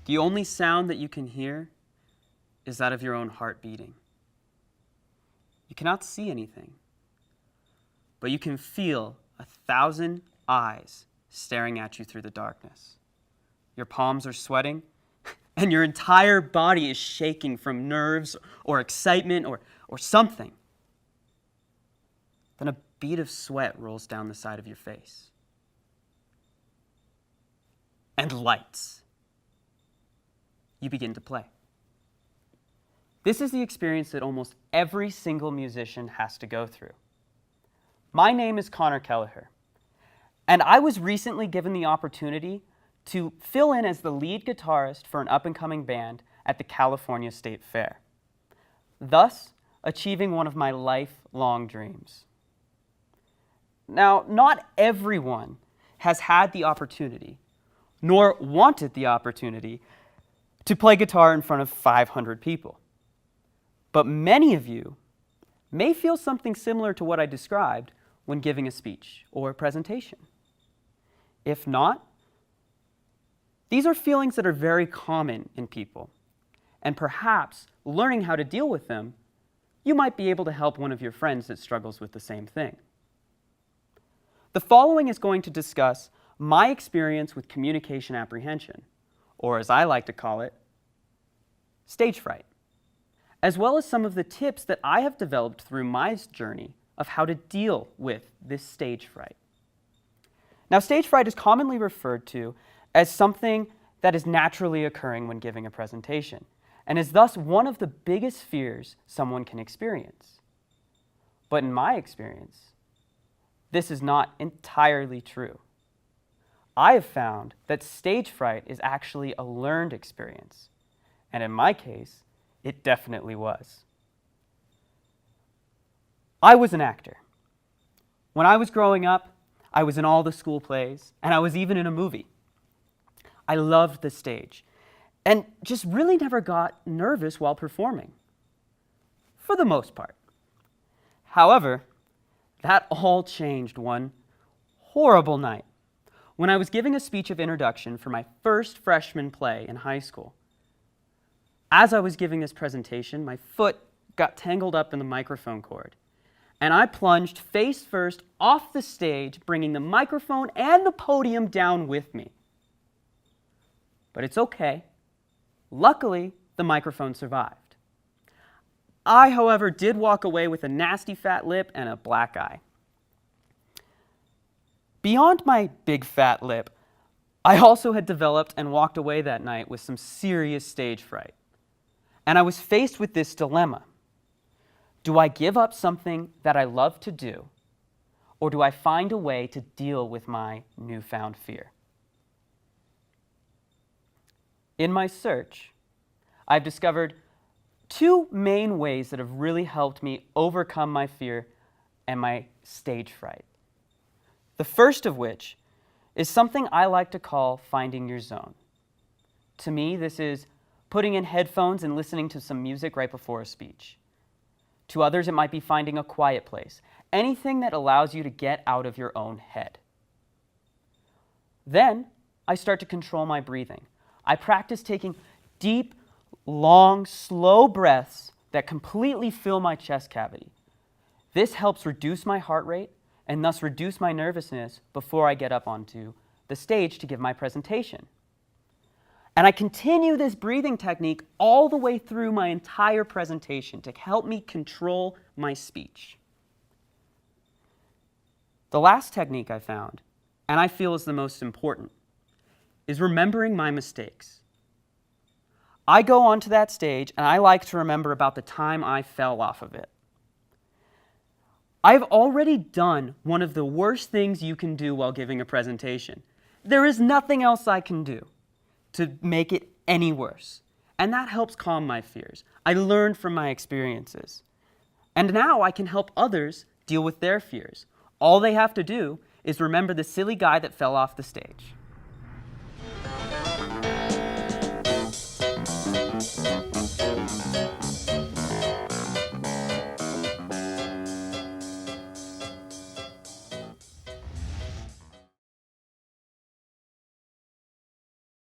The only sound that you can hear is that of your own heart beating. You cannot see anything, but you can feel 1,000 eyes staring at you through the darkness. Your palms are sweating, and your entire body is shaking from nerves or excitement or something. Then a bead of sweat rolls down the side of your face. And lights. You begin to play. This is the experience that almost every single musician has to go through. My name is Connor Kelleher, and I was recently given the opportunity to fill in as the lead guitarist for an up-and-coming band at the California State Fair, thus achieving one of my lifelong dreams. Now, not everyone has had the opportunity, nor wanted the opportunity, to play guitar in front of 500 people. But many of you may feel something similar to what I described when giving a speech or a presentation. If not, these are feelings that are very common in people, and perhaps learning how to deal with them, you might be able to help one of your friends that struggles with the same thing. The following is going to discuss my experience with communication apprehension, or as I like to call it, stage fright, as well as some of the tips that I have developed through my journey of how to deal with this stage fright. Now, stage fright is commonly referred to as something that is naturally occurring when giving a presentation, and is thus one of the biggest fears someone can experience. But in my experience, this is not entirely true. I have found that stage fright is actually a learned experience, and in my case, it definitely was. I was an actor. When I was growing up, I was in all the school plays, and I was even in a movie. I loved the stage, and just really never got nervous while performing, for the most part. However, that all changed one horrible night when I was giving a speech of introduction for my first freshman play in high school. As I was giving this presentation, my foot got tangled up in the microphone cord, and I plunged face first off the stage, bringing the microphone and the podium down with me. But it's okay. Luckily, the microphone survived. I, however, did walk away with a nasty fat lip and a black eye. Beyond my big fat lip, I also had developed and walked away that night with some serious stage fright. And I was faced with this dilemma. Do I give up something that I love to do, or do I find a way to deal with my newfound fear? In my search, I've discovered two main ways that have really helped me overcome my fear and my stage fright. The first of which is something I like to call finding your zone. To me, this is putting in headphones and listening to some music right before a speech. To others, it might be finding a quiet place, anything that allows you to get out of your own head. Then, I start to control my breathing. I practice taking deep, long, slow breaths that completely fill my chest cavity. This helps reduce my heart rate and thus reduce my nervousness before I get up onto the stage to give my presentation. And I continue this breathing technique all the way through my entire presentation to help me control my speech. The last technique I found, and I feel is the most important, is remembering my mistakes. I go onto that stage and I like to remember about the time I fell off of it. I've already done one of the worst things you can do while giving a presentation. There is nothing else I can do to make it any worse. And that helps calm my fears. I learned from my experiences. And now I can help others deal with their fears. All they have to do is remember the silly guy that fell off the stage.